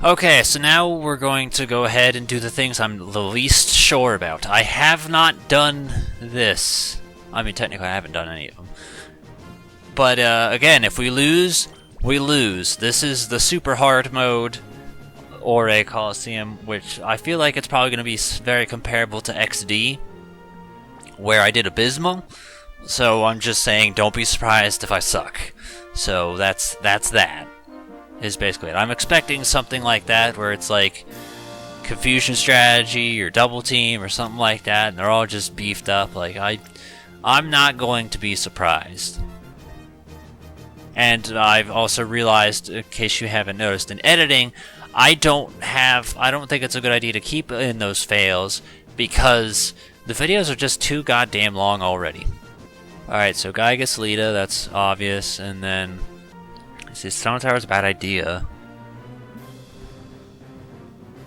Okay, so now we're going to go ahead and do the things I'm the least sure about. I have not done this. I mean, technically I haven't done any of them. But again, if we lose, we lose. This is the super hard mode, or a Colosseum, which I feel like it's probably going to be very comparable to XD, where I did abysmal. So I'm just saying, don't be surprised if I suck. So that's that. Is basically it. I'm expecting something like that, where it's like confusion strategy or double team or something like that, and they're all just beefed up. Like I'm not going to be surprised. And I've also realized, in case you haven't noticed, in editing, I don't think it's a good idea to keep in those fails, because the videos are just too goddamn long already. Alright, so Guy gets Lita, that's obvious, and then see, Stone Tower's a bad idea,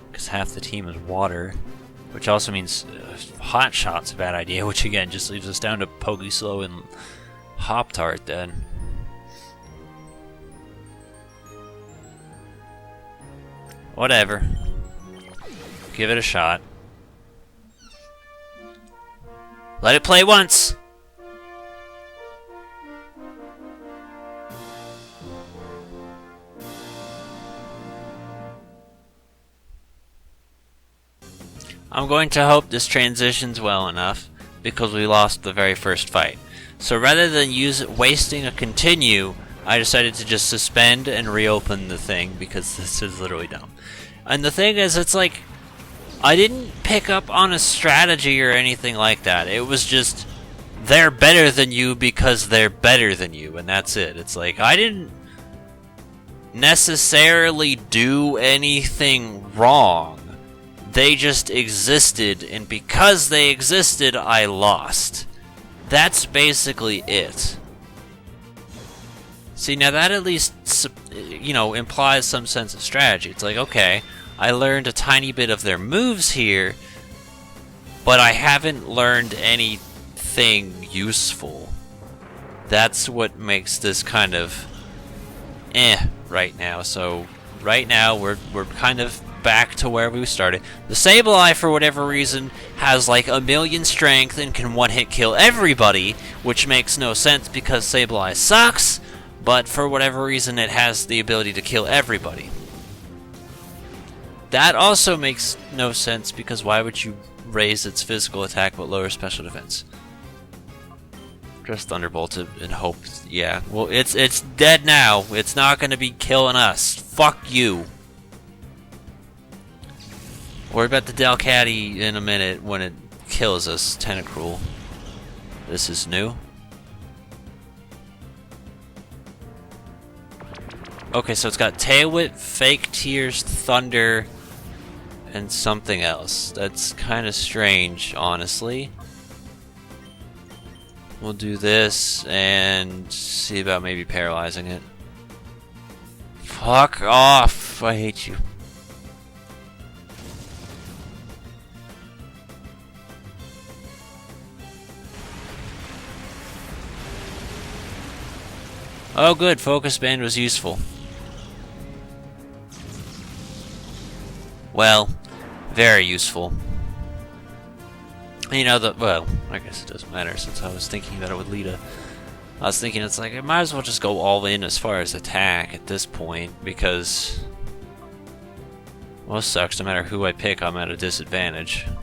because half the team is water, which also means Hot Shot's a bad idea, which again just leaves us down to Pokey Slow and Hop Tart then. Whatever. Give it a shot. Let it play once! I'm going to hope this transitions well enough, because we lost the very first fight. So rather than wasting a continue, I decided to just suspend and reopen the thing, because this is literally dumb. And the thing is, it's like, I didn't pick up on a strategy or anything like that. It was just, they're better than you because they're better than you, and that's it. It's like, I didn't necessarily do anything wrong. They just existed, and because they existed, I lost. That's basically it. See, now that at least, implies some sense of strategy. It's like, okay, I learned a tiny bit of their moves here, but I haven't learned anything useful. That's what makes this kind of right now. So right now we're kind of back to where we started. The Sableye, for whatever reason, has like 1,000,000 strength and can one-hit kill everybody, which makes no sense because Sableye sucks, but for whatever reason it has the ability to kill everybody. That also makes no sense, because why would you raise its physical attack but lower special defense? Just Thunderbolt and hope. Yeah, well, it's dead now. It's not going to be killing us. Fuck you. Worry about the Delcatty in a minute when it kills us. Tentacruel. This is new. Okay, so it's got Tail Whip, Fake Tears, Thunder, and something else. That's kind of strange, honestly. We'll do this and see about maybe paralyzing it. Fuck off! I hate you. Oh good, Focus Band was useful. Well, very useful. Well, I guess it doesn't matter, since I was thinking that it would lead a... I was thinking it's like, I might as well just go all in as far as attack at this point, because... well, it sucks, no matter who I pick, I'm at a disadvantage. I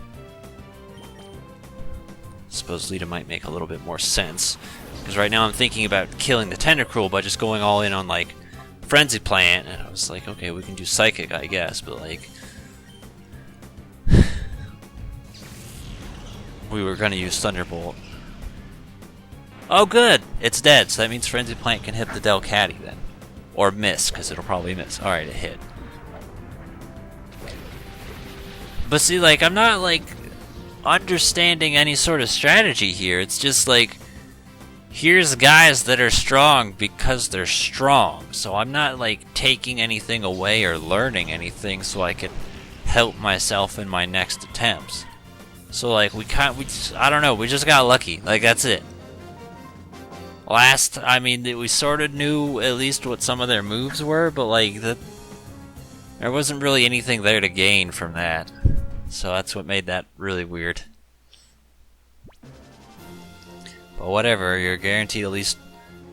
suppose Lita might make a little bit more sense, because right now I'm thinking about killing the Tentacruel by just going all in on, like, Frenzy Plant, and I was like, okay, we can do Psychic, I guess, but, like... we were going to use Thunderbolt. Oh good! It's dead, so that means Frenzy Plant can hit the Delcatty then. Or miss, because it'll probably miss. Alright, it hit. But see, like, I'm not, like, understanding any sort of strategy here. It's just, like, here's guys that are strong because they're strong. So I'm not, like, taking anything away or learning anything so I can help myself in my next attempts. So, like, I don't know, we just got lucky. Like, that's it. We sort of knew at least what some of their moves were, but, like, There wasn't really anything there to gain from that. So that's what made that really weird. But whatever, you're guaranteed at least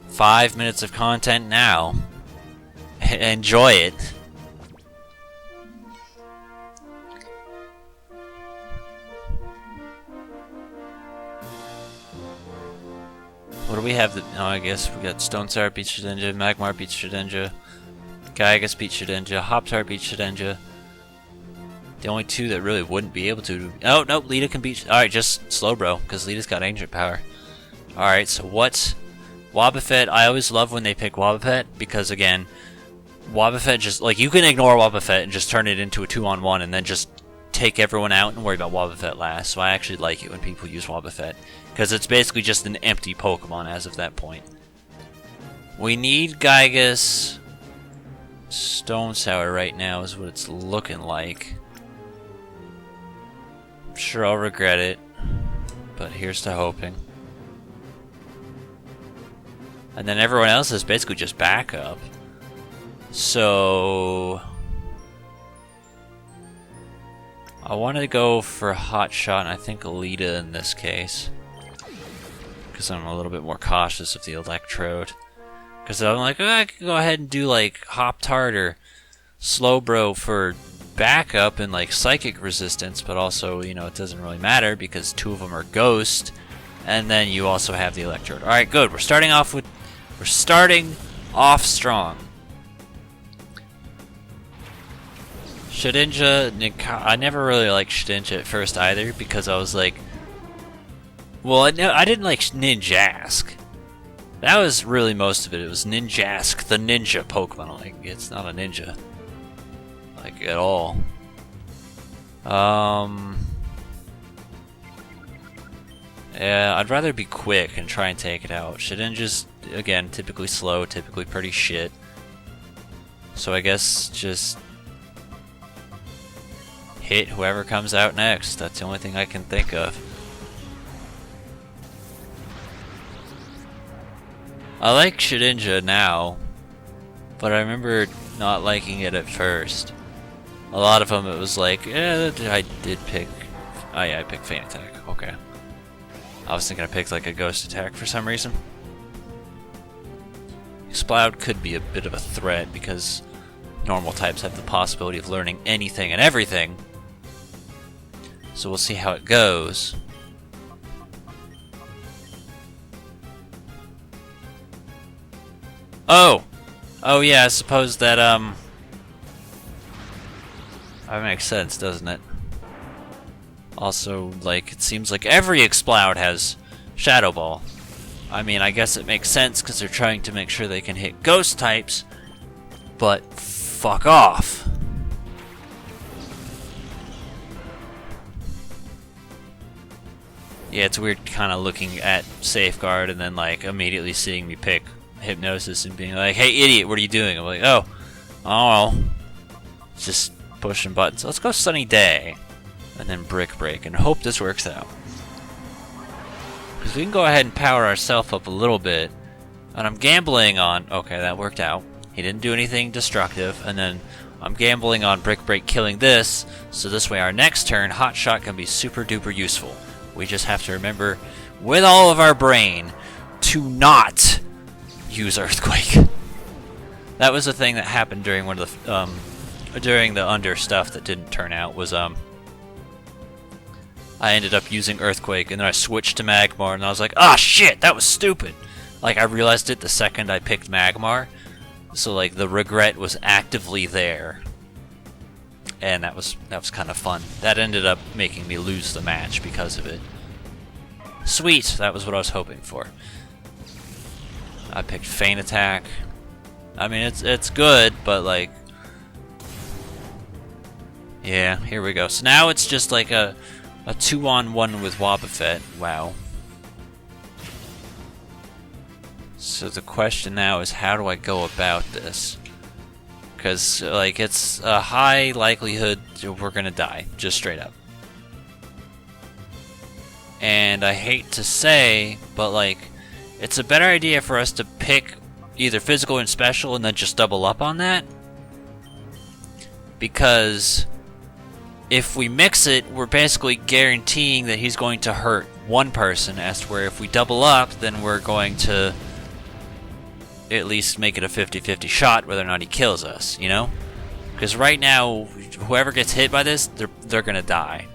5 minutes of content now. Enjoy it. What do we have? Oh, I guess we got Stone Sour beats Shedinja, Magmar beats Shedinja, Gygas beats Shedinja, Hop-Tart beats Shedinja. The only two that really wouldn't be able to. Oh, no, Lita can beat. Alright, just Slowbro, because Lita's got Ancient Power. Alright, so what's Wobbuffet? I always love when they pick Wobbuffet, because again, Wobbuffet just, like, you can ignore Wobbuffet and just turn it into a 2-on-1 and then just take everyone out and worry about Wobbuffet last. So I actually like it when people use Wobbuffet, because it's basically just an empty Pokemon as of that point. We need Gygas. Stone Sour right now is what it's looking like. I'm sure I'll regret it, but here's to hoping. And then everyone else is basically just backup. So I wanted to go for Hot Shot, and I think Alita in this case, because I'm a little bit more cautious of the Electrode. Because I'm like, oh, I could go ahead and do like Hop-Tart or Slowbro for backup and like Psychic resistance, but also, you know, it doesn't really matter because two of them are Ghost, and then you also have the Electrode. Alright, good. We're starting off strong. Shedinja, I never really liked Shedinja at first either, because I was like, well, I didn't like Ninjask. That was really most of it. It was Ninjask, the ninja Pokemon. Like, it's not a ninja, like, at all. Yeah, I'd rather be quick and try and take it out. Shedinja's, again, typically slow, typically pretty shit. So I guess just hit whoever comes out next. That's the only thing I can think of. I like Shedinja now, but I remember not liking it at first. A lot of them it was like, I did pick... Oh yeah, I picked Feint Attack. Okay. I was thinking I picked like a Ghost Attack for some reason. Exploud could be a bit of a threat because normal types have the possibility of learning anything and everything. So we'll see how it goes. Oh! Oh yeah, I suppose that, that makes sense, doesn't it? Also, like, it seems like every Exploud has Shadow Ball. I mean, I guess it makes sense because they're trying to make sure they can hit Ghost types, but fuck off. Yeah, it's weird kind of looking at Safeguard and then, like, immediately seeing me pick Hypnosis and being like, hey, idiot, what are you doing? I'm like, oh, just pushing buttons. Let's go Sunny Day. And then Brick Break, and hope this works out. Because we can go ahead and power ourselves up a little bit. And I'm gambling on... Okay, that worked out. He didn't do anything destructive. And then I'm gambling on Brick Break killing this, so this way our next turn, Hot Shot can be super duper useful. We just have to remember, with all of our brain, to not use Earthquake. That was the thing that happened during one of the during the Under stuff that didn't turn out. Was I ended up using Earthquake, and then I switched to Magmar, and I was like, ah, shit, that was stupid. Like, I realized it the second I picked Magmar, so like the regret was actively there, and that was kind of fun. That ended up making me lose the match because of it. Sweet, that was what I was hoping for. I picked Feint Attack. I mean, it's good, but like, yeah, here we go. So now it's just like a 2-on-1 with Wobbuffet. Wow. So the question now is, how do I go about this? Because, like, it's a high likelihood we're gonna die, just straight up. And I hate to say, but like, it's a better idea for us to pick either physical and special and then just double up on that. because if we mix it, we're basically guaranteeing that he's going to hurt one person, as to where if we double up, then we're going to at least make it a 50-50 shot whether or not he kills us, you know? Because right now, whoever gets hit by this, they're gonna die.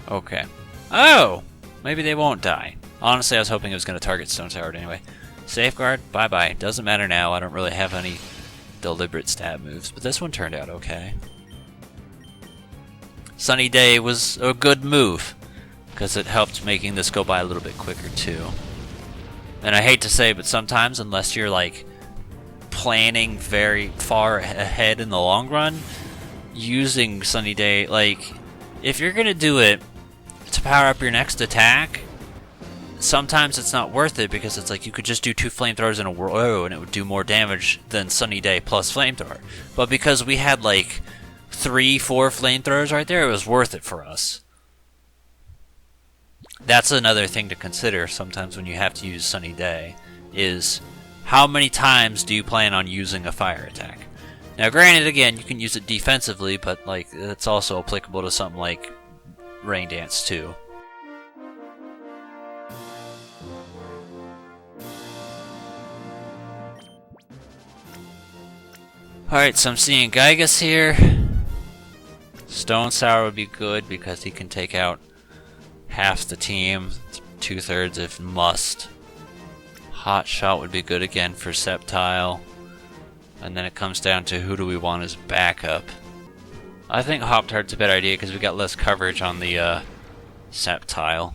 Okay. Oh! Maybe they won't die. Honestly, I was hoping it was gonna target Stone Tower anyway. Safeguard, bye-bye. Doesn't matter now, I don't really have any deliberate stab moves, but this one turned out okay. Sunny Day was a good move, because it helped making this go by a little bit quicker too. And I hate to say, but sometimes, unless you're like planning very far ahead in the long run, using Sunny Day, like, if you're gonna do it to power up your next attack, sometimes it's not worth it, because it's like you could just do 2 flamethrowers in a row and it would do more damage than Sunny Day plus flamethrower. But because we had like 3-4 flamethrowers right there, it was worth it for us. That's another thing to consider sometimes when you have to use Sunny Day, is how many times do you plan on using a fire attack? Now granted, again, you can use it defensively, but like it's also applicable to something like Rain Dance too. Alright, so I'm seeing Gygas here. Stone Sour would be good because he can take out half the team, 2/3 if must. Hot Shot would be good again for Sceptile. And then it comes down to who do we want as backup. I think Hop-Tart's a better idea because we got less coverage on the Sceptile.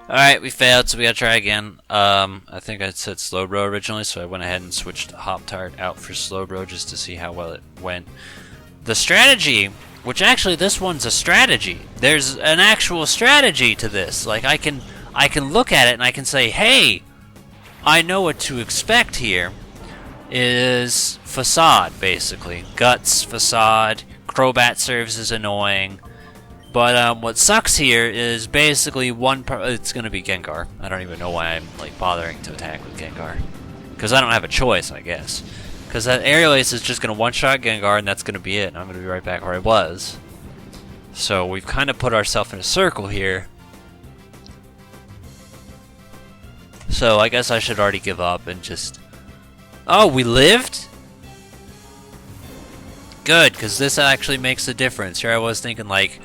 Alright, we failed, so we gotta try again. I think I said Slowbro originally, so I went ahead and switched Hop-Tart out for Slowbro just to see how well it went. The strategy, which actually this one's a strategy. There's an actual strategy to this. Like I can look at it and I can say, hey, I know what to expect here. Is Facade, basically. Guts, Facade, Crobat serves as annoying. But what sucks here is basically it's gonna be Gengar. I don't even know why I'm like bothering to attack with Gengar. Because I don't have a choice, I guess. Because that Aerial Ace is just gonna one-shot Gengar and that's gonna be it. And I'm gonna be right back where I was. So we've kind of put ourselves in a circle here. So I guess I should already give up and just... Oh, we lived? Good, because this actually makes a difference. Here I was thinking like,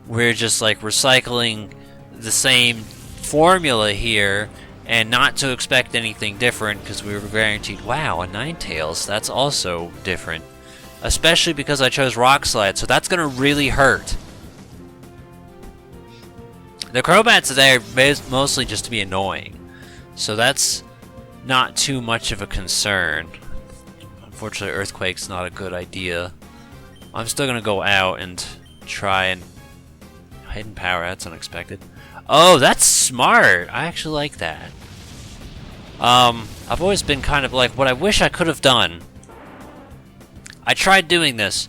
we're just like recycling the same formula here and not to expect anything different because we were guaranteed, wow, a Ninetales, that's also different. Especially because I chose Rock Slide, so that's going to really hurt. The Crobat's there mostly just to be annoying. So that's not too much of a concern. Unfortunately, Earthquake's not a good idea. I'm still going to go out and try and... Hidden Power, that's unexpected. Oh, that's smart! I actually like that. I've always been kind of like, what I wish I could have done. I tried doing this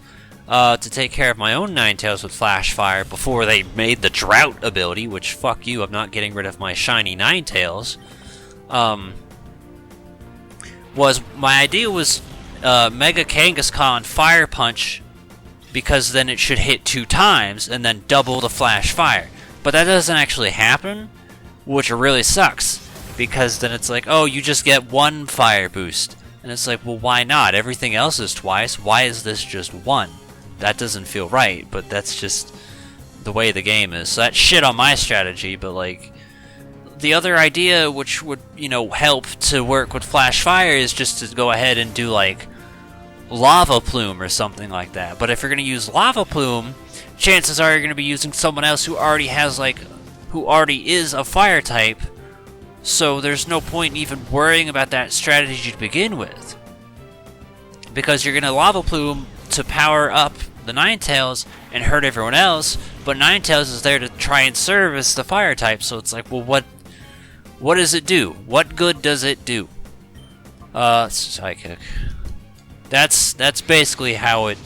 to take care of my own Ninetales with Flash Fire before they made the Drought ability, which, fuck you, I'm not getting rid of my shiny Ninetales. My idea was Mega Kangaskhan Fire Punch, because then it should hit 2 times and then double the Flash Fire. But that doesn't actually happen, which really sucks, because then it's like, oh, you just get 1 fire boost. And it's like, well, why not? Everything else is twice. Why is this just 1? That doesn't feel right, but that's just the way the game is. So that's shit on my strategy, but like... The other idea, which would, you know, help to work with Flash Fire, is just to go ahead and do, like, Lava Plume or something like that. But if you're going to use Lava Plume, chances are you're going to be using someone else who already has, like, who already is a Fire type. So there's no point in even worrying about that strategy to begin with. Because you're going to Lava Plume to power up the Ninetales and hurt everyone else, but Ninetales is there to try and service the Fire type, so it's like, well, what does it do? What good does it do? Psychic. That's basically how it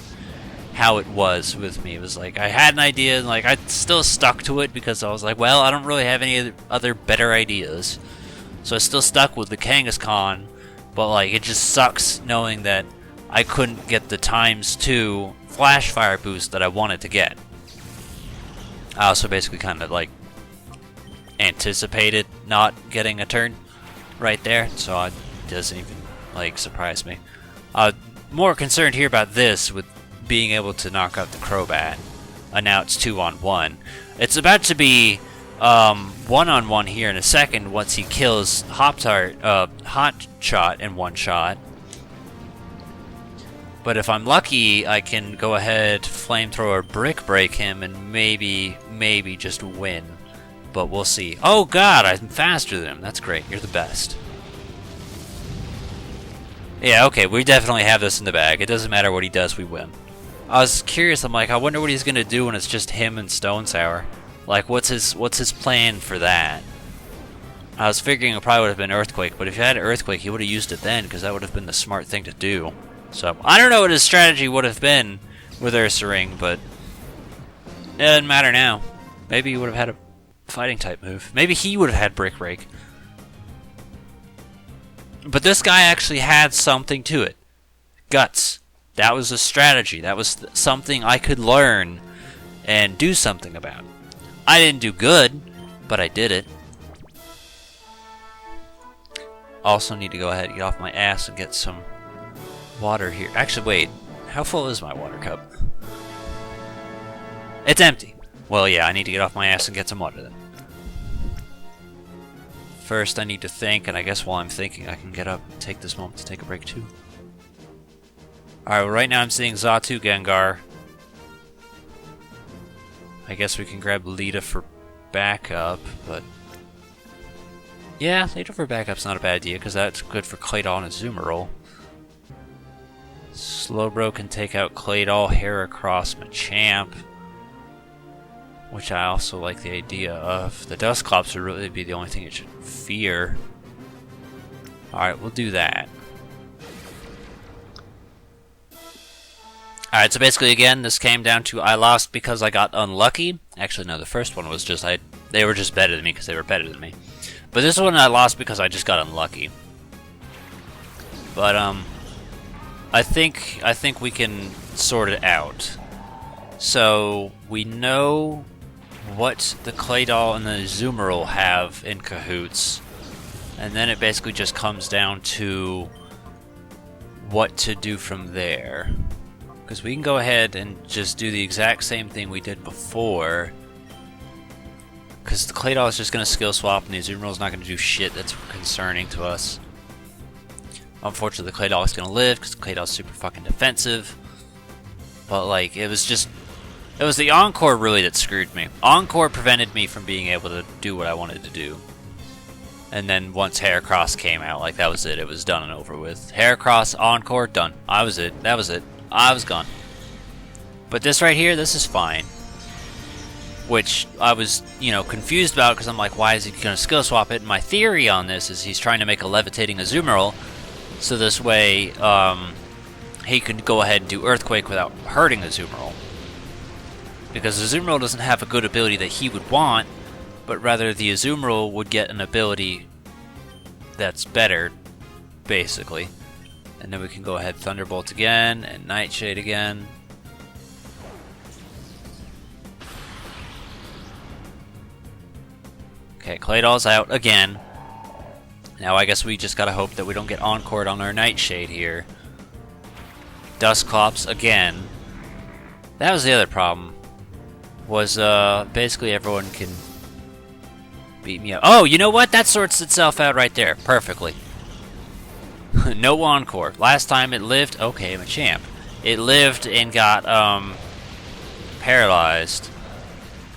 was with me. It was like, I had an idea, and like, I still stuck to it, because I was like, well, I don't really have any other better ideas. So I still stuck with the Kangaskhan, but like it just sucks knowing that I couldn't get the ×2 flash fire boost that I wanted to get. I also basically kind of like anticipated not getting a turn right there, so it doesn't even like surprise me. More concerned here about this with being able to knock out the Crobat. Now it's 2-on-1. It's about to be 1-on-1 here in a second once he kills Hot Shot in one shot. But if I'm lucky, I can go ahead, Flamethrower, Brick Break him, and maybe just win. But we'll see. Oh god, I'm faster than him. That's great. You're the best. Yeah, okay, we definitely have this in the bag. It doesn't matter what he does, we win. I was curious, I'm like, I wonder what he's gonna do when it's just him and Stone Sour. Like, what's his plan for that? I was figuring it probably would have been Earthquake, but if you had Earthquake, he would have used it then, because that would have been the smart thing to do. So, I don't know what his strategy would have been with Ursaring, but it doesn't matter now. Maybe he would have had a fighting type move. Maybe he would have had Brick Break. But this guy actually had something to it. Guts. That was a strategy. That was something I could learn and do something about. I didn't do good, but I did it. Also need to go ahead and get off my ass and get some water here. Actually, wait. How full is my water cup? It's empty. Well, yeah, I need to get off my ass and get some water then. First, I need to think, and I guess while I'm thinking, I can get up and take this moment to take a break too. Alright, well, right now I'm seeing Xatu Gengar. I guess we can grab Lita for backup, but... yeah, Lita for backup's not a bad idea, because that's good for Claydol and Azumarill. Slowbro can take out Claydol, Heracross, Machamp, which I also like the idea of. The Dusclops would really be the only thing it should fear. Alright, we'll do that. Alright, so basically again, this came down to I lost because I got unlucky. Actually, no, the first one was just they were just better than me because they were better than me. But this one I lost because I just got unlucky. But I think we can sort it out. So we know what the Claydol and the Azumarill have in cahoots, and then it basically just comes down to what to do from there. Because we can go ahead and just do the exact same thing we did before. Because the Claydol is just going to skill swap, and the Azumarill is not going to do shit that's concerning to us. Unfortunately, the Claydol is going to live, because the Claydol is super fucking defensive. But, like, it was the Encore really that screwed me. Encore prevented me from being able to do what I wanted to do. And then once Heracross came out, like, that was it. It was done and over with. Heracross, Encore, done. I was it. That was it. I was gone. But this right here, this is fine. Which I was, confused about, because I'm like, why is he going to skill swap it? And my theory on this is he's trying to make a levitating Azumarill, so this way, he could go ahead and do Earthquake without hurting Azumarill. Because Azumarill doesn't have a good ability that he would want, but rather the Azumarill would get an ability that's better, basically. And then we can go ahead Thunderbolt again, and Nightshade again. Okay, Claydol's out again. Now I guess we just gotta hope that we don't get Encored on our Nightshade here. Dusclops again. That was the other problem. Was basically everyone can beat me up. Oh, you know what? That sorts itself out right there. Perfectly. No Encore. Last time it lived... okay, Machamp. It lived and got paralyzed.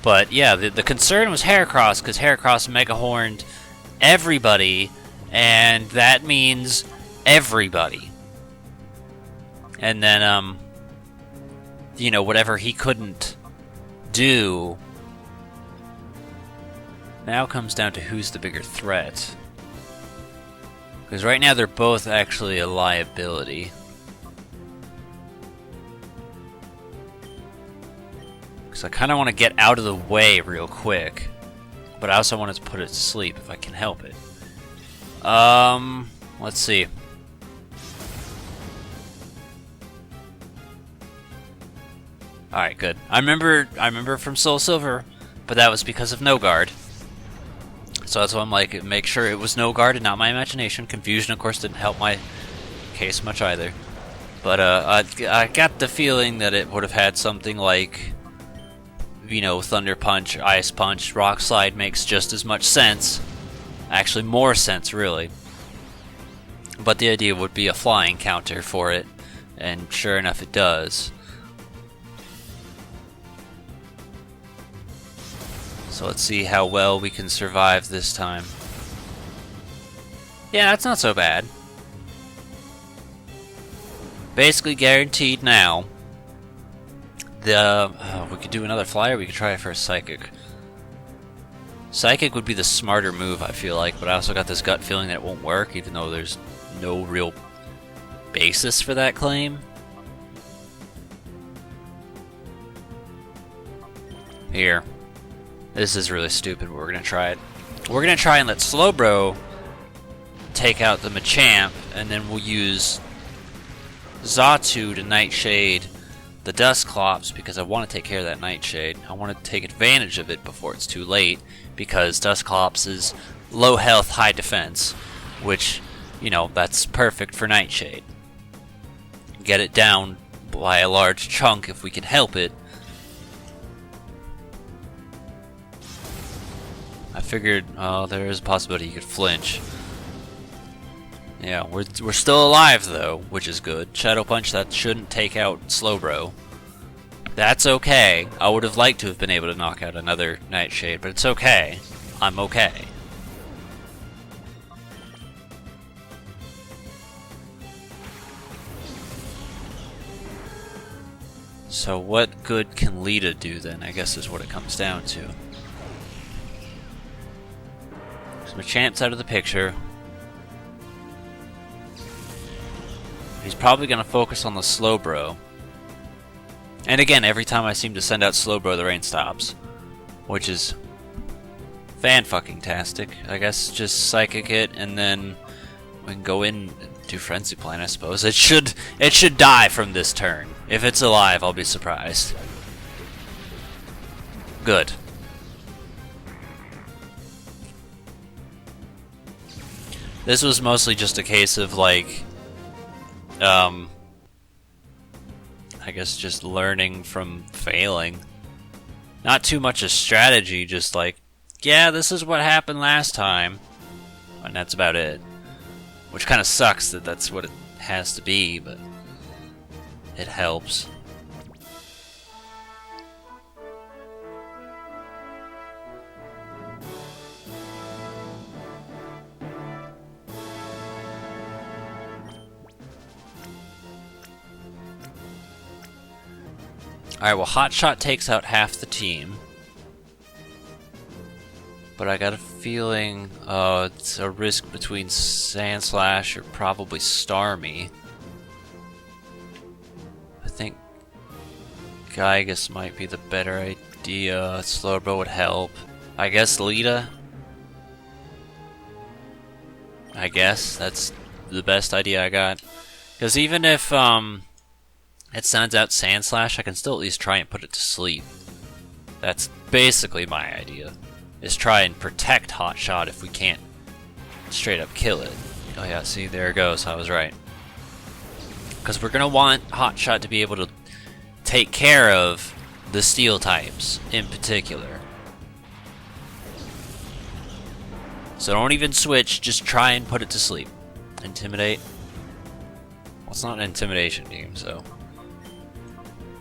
But yeah, the concern was Heracross, because Heracross Mega Horned everybody, and that means everybody. And then, whatever he couldn't do now comes down to who's the bigger threat. Because right now they're both actually a liability. Because I kind of want to get out of the way real quick. But I also want to put it to sleep if I can help it. Let's see. Alright, good. I remember from Soul Silver, but that was because of no guard. So that's why I'm like, make sure it was no guard and not my imagination. Confusion, of course, didn't help my case much either. But I got the feeling that it would have had something like, you know, Thunder Punch, Ice Punch, Rock Slide makes just as much sense. Actually, more sense, really. But the idea would be a flying counter for it, and sure enough, it does. So let's see how well we can survive this time. Yeah, that's not so bad. Basically guaranteed now. We could do another flyer, we could try it for a Psychic. Psychic would be the smarter move, I feel like, but I also got this gut feeling that it won't work, even though there's no real basis for that claim. Here. This is really stupid, but we're gonna try it. We're gonna try and let Slowbro take out the Machamp, and then we'll use Xatu to Nightshade the Dusclops, because I want to take care of that Nightshade. I want to take advantage of it before it's too late, because Dusclops is low health, high defense, which, you know, that's perfect for Nightshade. Get it down by a large chunk if we can help it. I figured, there is a possibility you could flinch. Yeah, we're still alive though, which is good. Shadow Punch, that shouldn't take out Slowbro. That's okay. I would have liked to have been able to knock out another Nightshade, but it's okay. I'm okay. So what good can Lita do then, I guess is what it comes down to. So Machamp's out of the picture. He's probably going to focus on the Slowbro. And again, every time I seem to send out Slowbro, the rain stops. Which is fan-fucking-tastic. I guess just Psychic it, and then we can go in and do Frenzy Plant, I suppose. It should die from this turn. If it's alive, I'll be surprised. Good. This was mostly just a case of, like, I guess just learning from failing. Not too much a strategy, just like, yeah, this is what happened last time. And that's about it. Which kind of sucks that that's what it has to be, but it helps. Alright, well, Hotshot takes out half the team. But I got a feeling it's a risk between Sandslash or probably Starmie. I think Gygus might be the better idea. Slowbro would help. I guess Lita. I guess that's the best idea I got. Because even if it sends out Sandslash, I can still at least try and put it to sleep. That's basically my idea. Is try and protect Hotshot if we can't straight up kill it. Oh yeah, see, there it goes. I was right. Because we're going to want Hotshot to be able to take care of the Steel types in particular. So don't even switch, just try and put it to sleep. Intimidate. Well, it's not an intimidation team, so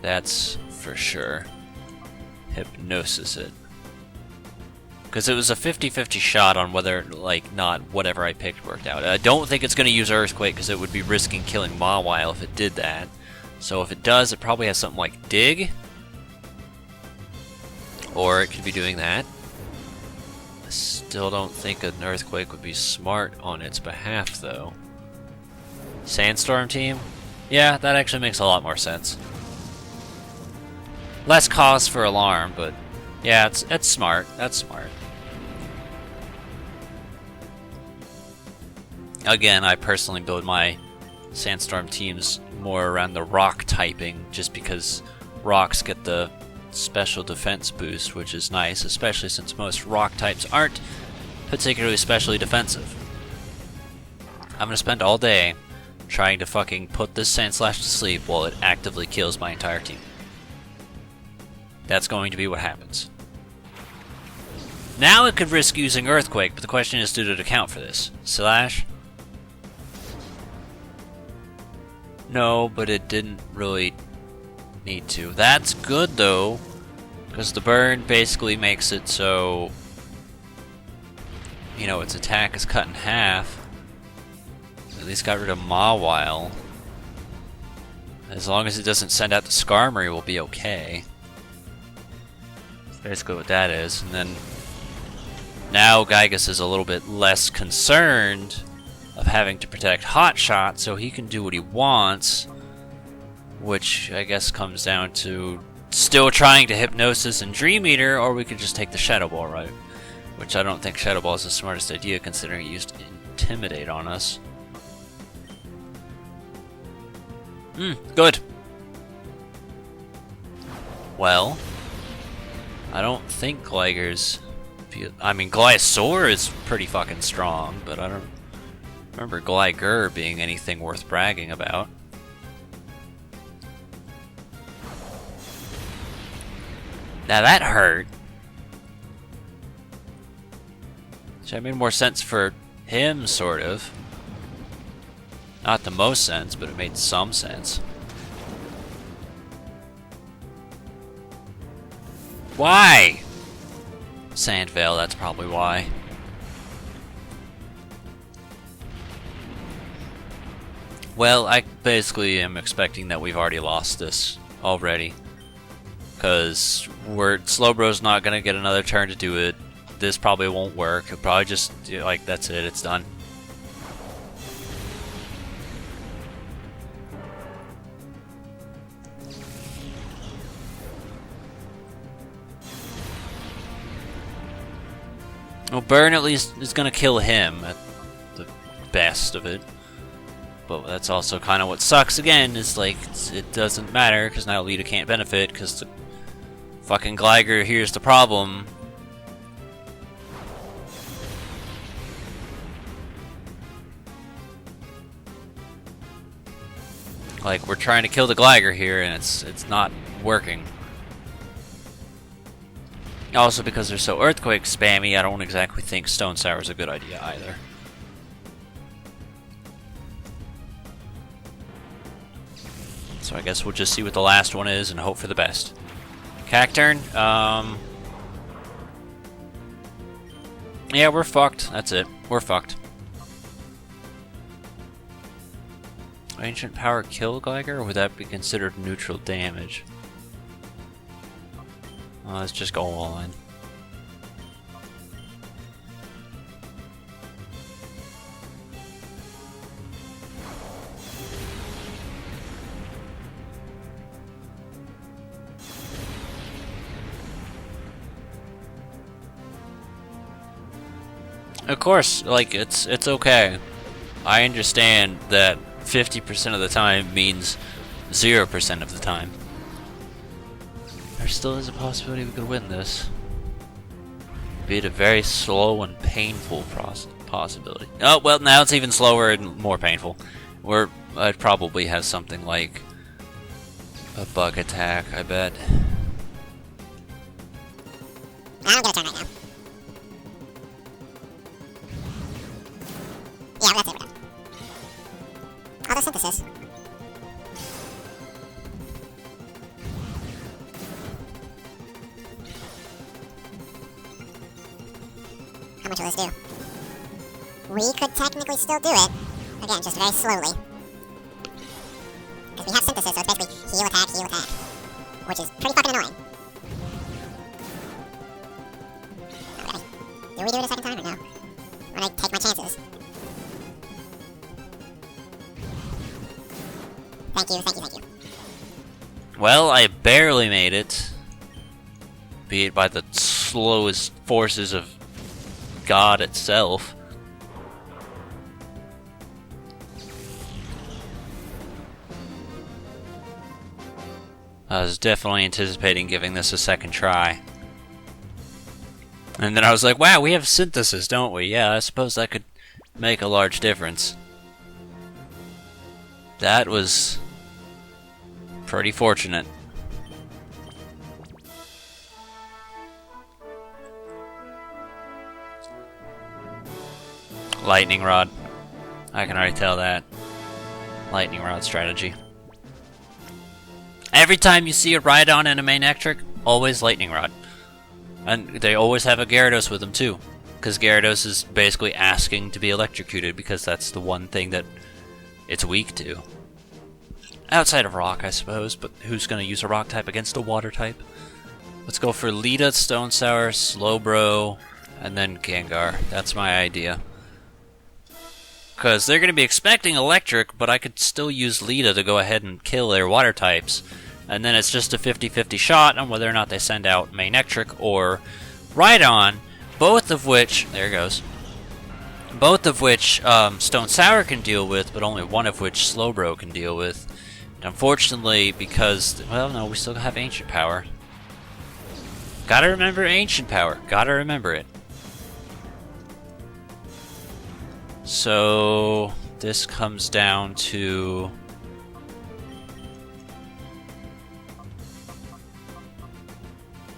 that's for sure. Hypnosis it. Because it was a 50-50 shot on whether, like, not whatever I picked worked out. I don't think it's going to use Earthquake because it would be risking killing Mawile if it did that. So if it does, it probably has something like Dig. Or it could be doing that. I still don't think an Earthquake would be smart on its behalf, though. Sandstorm team? Yeah, that actually makes a lot more sense. Less cause for alarm, but yeah, it's smart. That's smart. Again, I personally build my Sandstorm teams more around the rock typing, just because rocks get the special defense boost, which is nice, especially since most rock types aren't particularly specially defensive. I'm gonna spend all day trying to fucking put this Sandslash to sleep while it actively kills my entire team. That's going to be what happens. Now it could risk using Earthquake, but the question is, did it account for this? Slash? No, but it didn't really need to. That's good though, because the burn basically makes it so, you know, its attack is cut in half. At least got rid of Mawile. As long as it doesn't send out the Skarmory, we'll be okay. That's basically what that is. And then now Gygus is a little bit less concerned of having to protect Hotshot, so he can do what he wants, which I guess comes down to still trying to Hypnosis and Dream Eater, or we could just take the Shadow Ball route, which I don't think Shadow Ball is the smartest idea considering it used Intimidate on us. Good. Well, I don't think Gliger's... I mean, Glisor is pretty fucking strong, but I don't remember Gligar being anything worth bragging about. Now that hurt. Which made more sense for him, sort of. Not the most sense, but it made some sense. Why? Sandvale, that's probably why. Well, I basically am expecting that we've already lost this already. Because Slowbro's not going to get another turn to do it. This probably won't work. He'll probably just, like, that's it, it's done. Well, Burn at least is going to kill him at the best of it. But that's also kind of what sucks again, is like, it doesn't matter, because now Lita can't benefit, because the fucking Gligar, here's the problem. Like, we're trying to kill the Gligar here, and it's not working. Also, because they're so Earthquake spammy, I don't exactly think Stone Sour is a good idea either. So I guess we'll just see what the last one is and hope for the best. Cacturn, yeah, we're fucked. That's it. We're fucked. Ancient Power kill Gligar, or would that be considered neutral damage? Let's just go all in. Of course, like, it's okay. I understand that 50% of the time means 0% of the time. There still is a possibility we could win this. Be it a very slow and painful possibility. Oh, well, now it's even slower and more painful. I'd probably have something like a bug attack, I bet. I don't get a turn right now. Yeah, that's it, we're done. Auto synthesis. How much will this do? We could technically still do it. Again, just very slowly. Because we have synthesis, so it's basically heal, attack. Which is pretty fucking annoying. Okay. Do we do it a second time or no? Or I take my chances? Thank you. Well, I barely made it. Be it by the slowest forces of God itself. I was definitely anticipating giving this a second try. And then I was like, wow, we have synthesis, don't we? Yeah, I suppose that could make a large difference. That was pretty fortunate. Lightning Rod. I can already tell that. Lightning Rod strategy. Every time you see a Rhydon and a Manectric, always Lightning Rod. And they always have a Gyarados with them too. Because Gyarados is basically asking to be electrocuted because that's the one thing that it's weak to. Outside of Rock, I suppose, but who's going to use a Rock type against a Water type? Let's go for Lita, Stone Sour, Slowbro, and then Gengar. That's my idea. Because they're going to be expecting Electric, but I could still use Lita to go ahead and kill their Water types. And then it's just a 50-50 shot on whether or not they send out Manectric or Rhydon, both of which... There it goes. Both of which Stone Sour can deal with, but only one of which Slowbro can deal with. And unfortunately, because... Well, no, we still have Ancient Power. Gotta remember Ancient Power. Gotta remember it. So... This comes down to...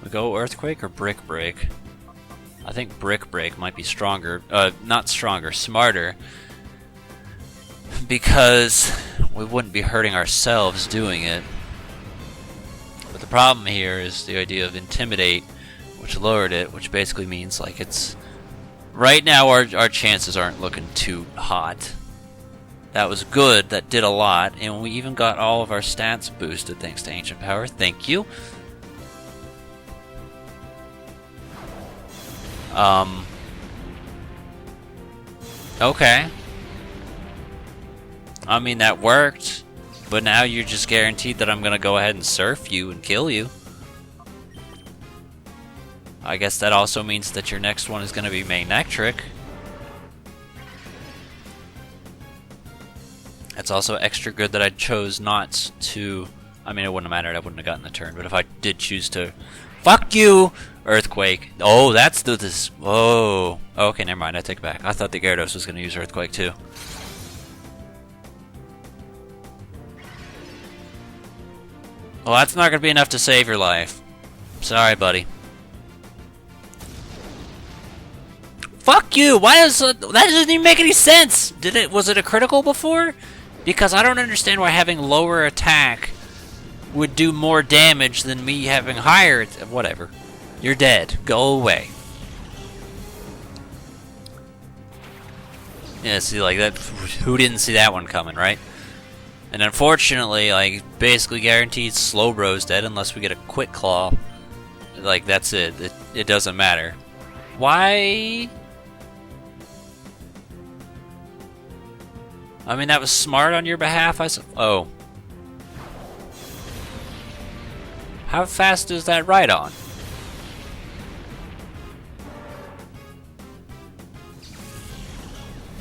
We go Earthquake or Brick Break? I think Brick Break might be stronger. Not stronger, smarter. Because we wouldn't be hurting ourselves doing it. But the problem here is the idea of Intimidate, which lowered it, which basically means like it's... Right now our chances aren't looking too hot. That was good, that did a lot, and we even got all of our stats boosted thanks to Ancient Power. Thank you. Okay. I mean, that worked, but now you're just guaranteed that I'm gonna go ahead and surf you and kill you. I guess that also means that your next one is gonna be Manectric. It's also extra good that I chose not to... I mean, it wouldn't have mattered, I wouldn't have gotten the turn, but if I did choose to... Fuck you! Earthquake. Oh, that's this... Whoa. Okay, never mind, I take it back. I thought the Gyarados was going to use Earthquake too. Well, that's not going to be enough to save your life. Sorry, buddy. Fuck you! Why does... That doesn't even make any sense! Was it a critical before? Because I don't understand why having lower attack would do more damage than me having higher... Whatever. You're dead. Go away. Yeah, see, like, that... Who didn't see that one coming, right? And unfortunately, like, basically guaranteed Slowbro's dead unless we get a Quick Claw. Like, that's it. It doesn't matter. Why... I mean, that was smart on your behalf, Oh. How fast is that Rhydon?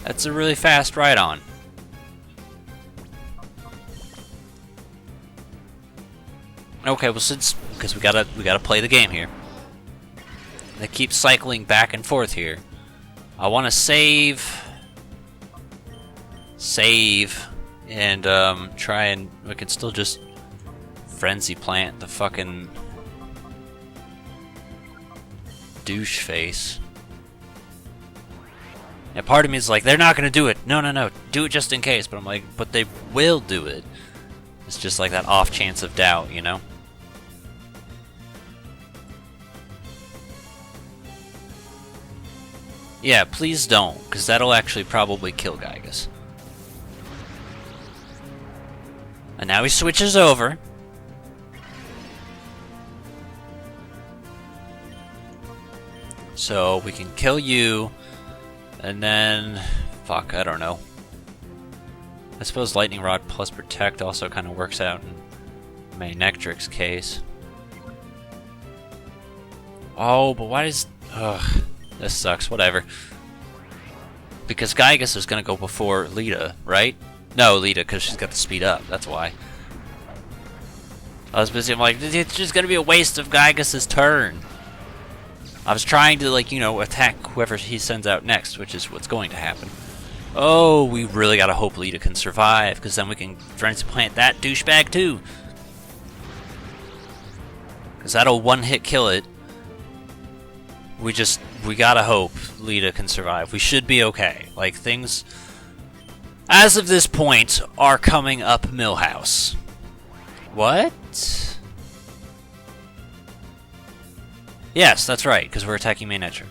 That's a really fast Rhydon. Okay, well, because we gotta play the game here. They keep cycling back and forth here. I want to save, and try and we can still just Frenzy Plant the fucking douche face. And part of me is like, they're not gonna do it. No, do it just in case. But I'm like, but they will do it. It's just like that off chance of doubt, you know? Yeah, please don't, because that'll actually probably kill Gygas. And now he switches over. So we can kill you, and then... Fuck, I don't know. I suppose Lightning Rod plus Protect also kind of works out in Manectric's case. Oh, but why does... Ugh, this sucks, whatever. Because Gygas is going to go before Lita, right? No, Lita, because she's got the speed up, that's why. I was busy, I'm like, it's just gonna be a waste of Gygas's turn. I was trying to, like, you know, attack whoever he sends out next, which is what's going to happen. Oh, we really gotta hope Lita can survive, because then we can transplant that douchebag too. Because that'll one-hit kill it. We gotta hope Lita can survive. We should be okay. Like, things, as of this point, are coming up Millhouse. What? Yes, that's right, because we're attacking main Etric.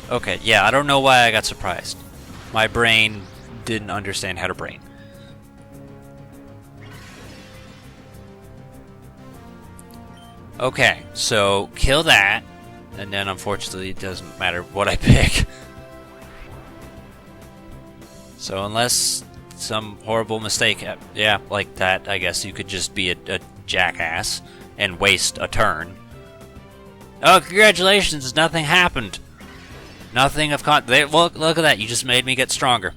Okay, yeah, I don't know why I got surprised. My brain didn't understand how to brain. Okay, so kill that, and then unfortunately it doesn't matter what I pick. So unless some horrible mistake, yeah, like that, I guess you could just be a jackass and waste a turn. Oh, congratulations, nothing happened. Nothing of look at that, you just made me get stronger.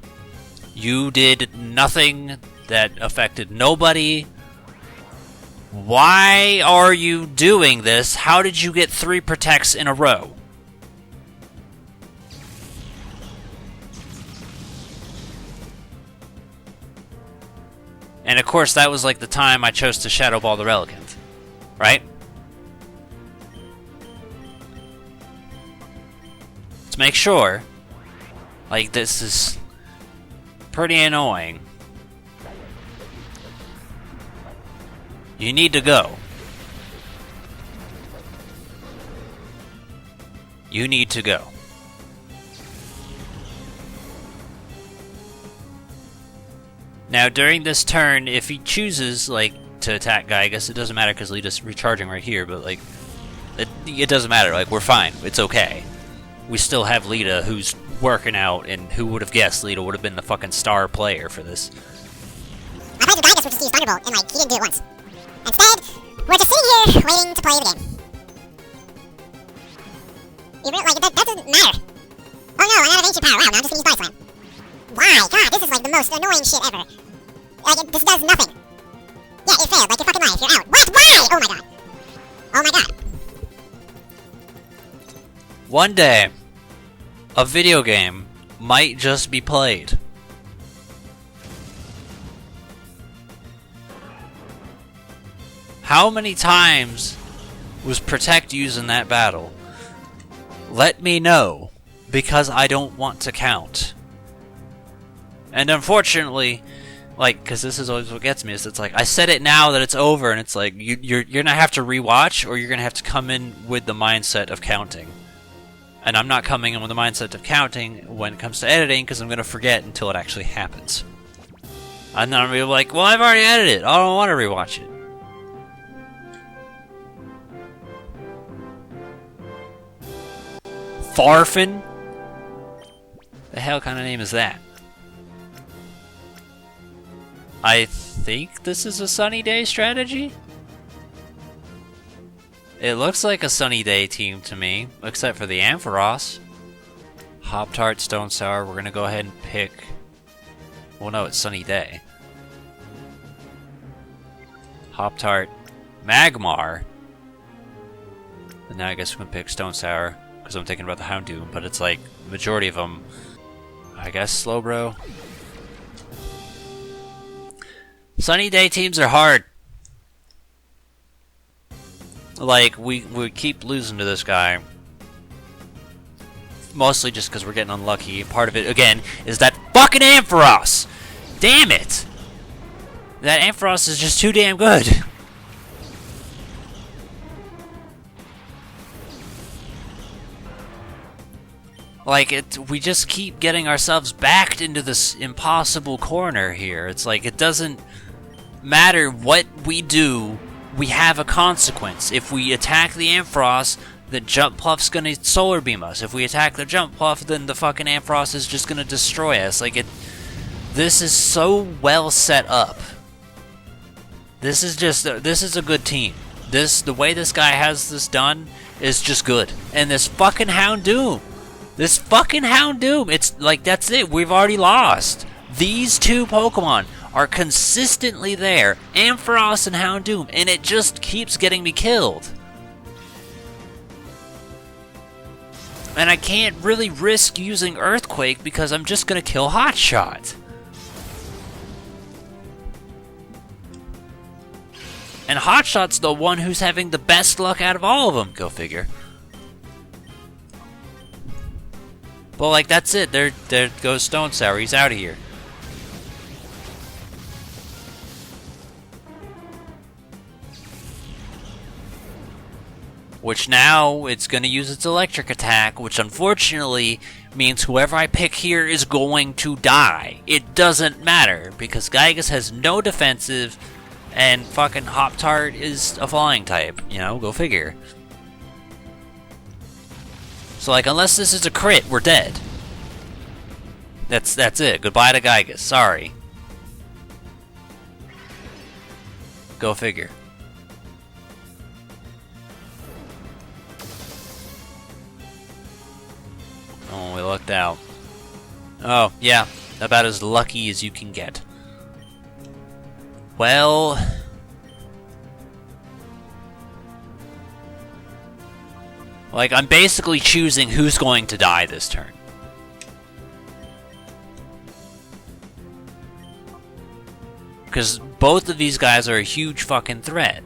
You did nothing that affected nobody. Why are you doing this? How did you get 3 protects in a row? And of course, that was like the time I chose to Shadow Ball the Relicanth, right? Let's make sure. Like, this is pretty annoying. You need to go. You need to go. Now, during this turn, if he chooses, like, to attack Gygas, it doesn't matter because Lita's recharging right here, but, like, it doesn't matter. Like, we're fine. It's okay. We still have Lita, who's working out, and who would have guessed Lita would have been the fucking star player for this. I thought Gygas would just use Thunderbolt, and, like, he didn't do it once. Instead, we're just sitting here waiting to play the game. That doesn't matter. Oh no, I'm out of ancient power. Wow, now I'm just gonna use Body Slam. Why? God, this is like the most annoying shit ever. Like, this does nothing. Yeah, it failed, like your fucking life. You're out. What? Why? Oh my god. Oh my god. One day, a video game might just be played. How many times was Protect used in that battle? Let me know, because I don't want to count. And unfortunately, like, because this is always what gets me, is it's like, I said it now that it's over, and it's like, you're gonna have to rewatch, or you're gonna have to come in with the mindset of counting. And I'm not coming in with the mindset of counting when it comes to editing, because I'm gonna forget until it actually happens. And then I'm gonna be like, well, I've already edited it, I don't want to rewatch it. Farfin? The hell kind of name is that? I think this is a Sunny Day strategy? It looks like a Sunny Day team to me, except for the Ampharos. Hop-Tart, Stone Sour, we're gonna go ahead and pick... Well, no, it's Sunny Day. Hop-Tart, Magmar. And now I guess we're gonna pick Stone Sour, because I'm thinking about the Houndoom, but it's like, the majority of them, I guess Slowbro. Sunny Day teams are hard. Like, we keep losing to this guy. Mostly just because we're getting unlucky. Part of it, again, is that fucking Ampharos! Damn it! That Ampharos is just too damn good. Like, we just keep getting ourselves backed into this impossible corner here. It's like, it doesn't matter what we do, we have a consequence. If we attack the Ampharos, the Jump Pluff's gonna Solar Beam us. If we attack the Jump Pluff, then the fucking Ampharos is just gonna destroy us. Like, this is so well set up. This is a good team. The way this guy has this done is just good. And this fucking Houndoom, it's like, that's it, we've already lost. These two Pokemon are consistently there, Ampharos and Houndoom, and it just keeps getting me killed. And I can't really risk using Earthquake because I'm just gonna kill Hotshot. And Hotshot's the one who's having the best luck out of all of them, go figure. But like, that's it, there goes Stone Sour, he's out of here. Which now, it's going to use its electric attack, which unfortunately means whoever I pick here is going to die. It doesn't matter, because Gygus has no defensive, and fucking Hop-Tart is a flying type. You know, go figure. So like, unless this is a crit, we're dead. That's it. Goodbye to Gygus. Sorry. Go figure. Oh, we lucked out. Oh, yeah. About as lucky as you can get. Well... like, I'm basically choosing who's going to die this turn. Because both of these guys are a huge fucking threat.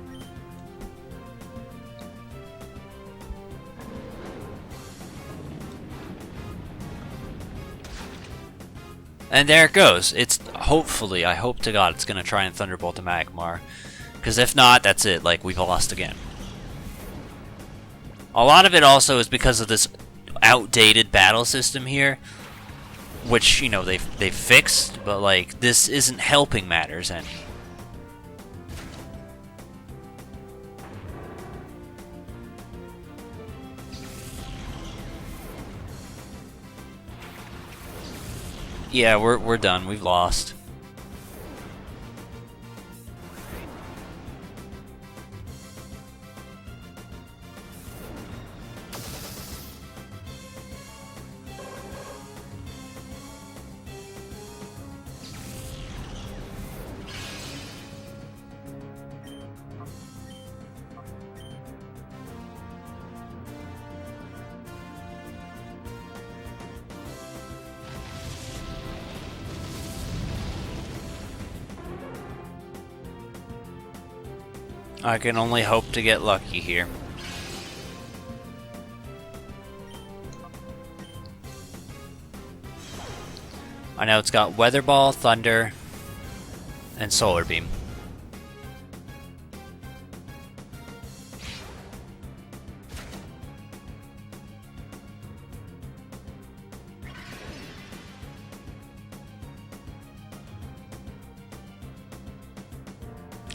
And there it goes. It's hopefully, I hope to God, it's going to try and Thunderbolt the Magmar. Because if not, that's it. Like, we've lost again. A lot of it also is because of this outdated battle system here. Which, you know, they've fixed. But, like, this isn't helping matters any. Yeah, we're done. We've lost. I can only hope to get lucky here. I know it's got Weather Ball, Thunder, and Solar Beam.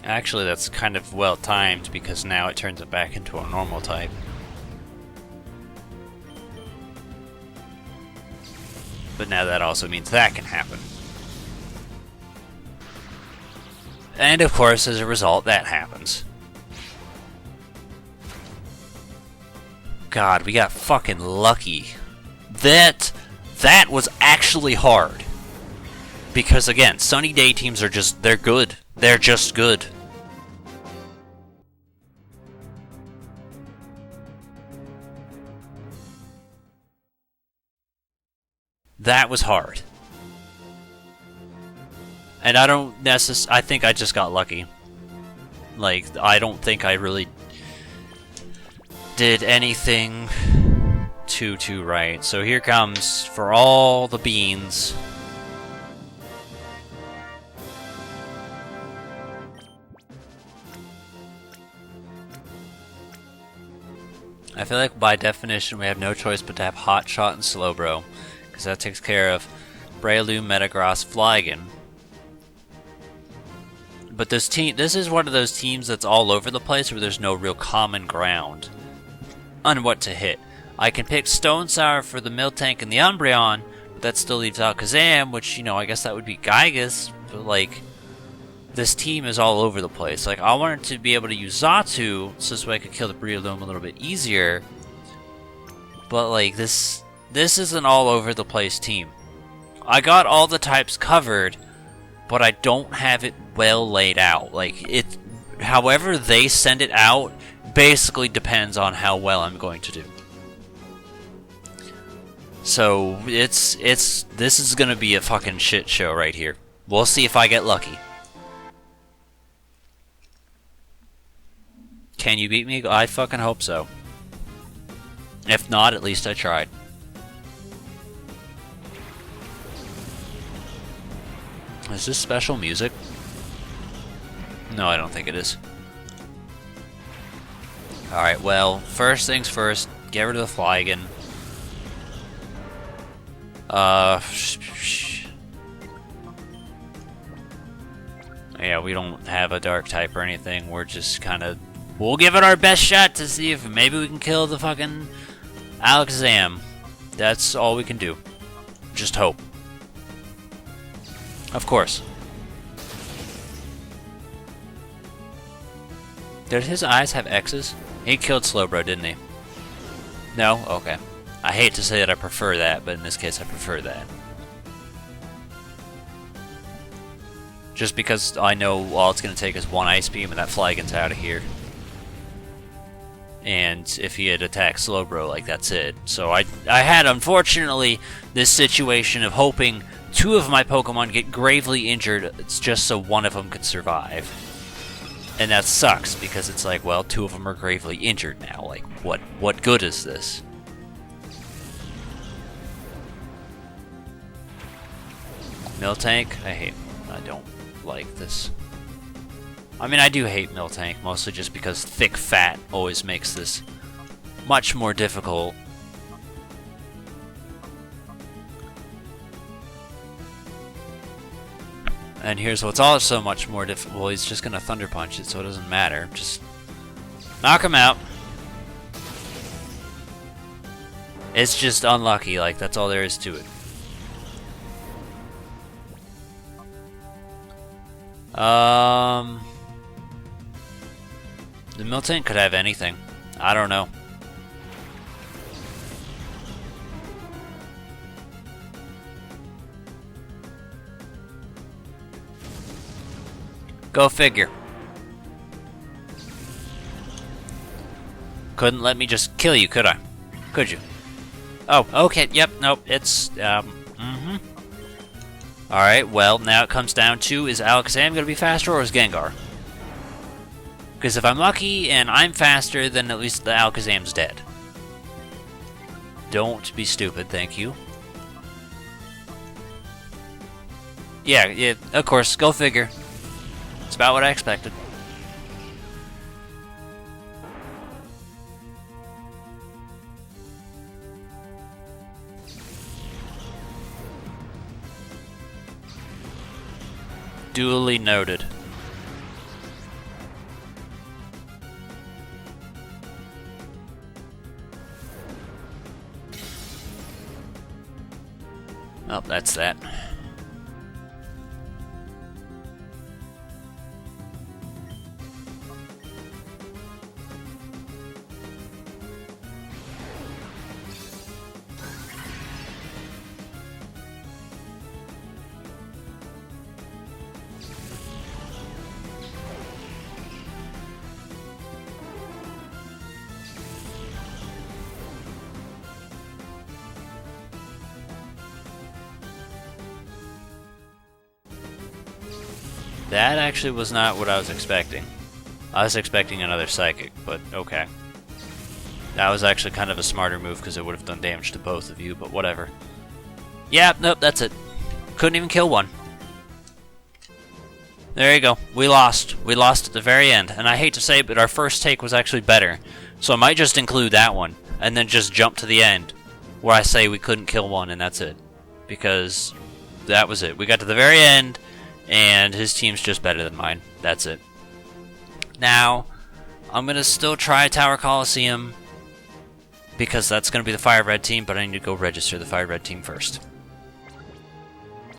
Actually, that's kind of well timed because now it turns it back into a normal type. But now that also means that can happen. And of course, as a result, that happens. God, we got fucking lucky. That was actually hard. Because again, Sunny Day teams are just, they're good. They're just good. That was hard. And I don't I think I just got lucky. Like, I don't think I really did anything too right. So here comes for all the beans. I feel like by definition we have no choice but to have Hot Shot and Slowbro. Because that takes care of Breloom, Metagross, Flygon. But this is one of those teams that's all over the place where there's no real common ground on what to hit. I can pick Stone Sour for the Miltank and the Umbreon, but that still leaves out Kazam, which, you know, I guess that would be Gygus, but like, this team is all over the place. Like, I wanted to be able to use Xatu, so this way I could kill the Breloom a little bit easier, but like, this is an all over the place team. I got all the types covered, but I don't have it well laid out. Like, it, however they send it out basically depends on how well I'm going to do. So, this is gonna be a fucking shit show right here. We'll see if I get lucky. Can you beat me? I fucking hope so. If not, at least I tried. Is this special music? No, I don't think it is. Alright, well, first things first, get rid of the Flygon. Yeah, we don't have a dark type or anything. We're just kind of... We'll give it our best shot to see if maybe we can kill the fucking Alakazam. That's all we can do. Just hope. Of course. Did his eyes have X's? He killed Slowbro, didn't he? No? Okay. I hate to say that I prefer that, but in this case I prefer that. Just because I know all it's going to take is one Ice Beam and that Flygon's out of here. And if he had attacked Slowbro, like, that's it. So I had, unfortunately, this situation of hoping two of my Pokemon get gravely injured just so one of them could survive. And that sucks, because it's like, well, two of them are gravely injured now. Like, what good is this? Miltank? I don't like this. I mean, I do hate Miltank, mostly just because thick fat always makes this much more difficult. And here's what's also much more difficult. Well, he's just gonna Thunder Punch it, so it doesn't matter. Just knock him out. It's just unlucky, like, that's all there is to it. The Miltank could have anything. I don't know. Go figure. Couldn't let me just kill you, could I? Could you? Oh, okay, yep, nope, it's, Alright, well, now it comes down to, is Alakazam gonna be faster or is Gengar? Because if I'm lucky and I'm faster, then at least the Alakazam's dead. Don't be stupid, thank you. Yeah, of course, go figure. It's about what I expected. Duly noted. Oh, that's that. That actually was not what I was expecting. I was expecting another Psychic, but okay. That was actually kind of a smarter move because it would have done damage to both of you, but whatever. Yeah, nope, that's it. Couldn't even kill one. There you go. We lost. We lost at the very end. And I hate to say it, but our first take was actually better. So I might just include that one, and then just jump to the end, where I say we couldn't kill one, and that's it. Because that was it. We got to the very end, and his team's just better than mine. That's it. Now, I'm going to still try Tower Colosseum, because that's going to be the Fire Red team, but I need to go register the Fire Red team first.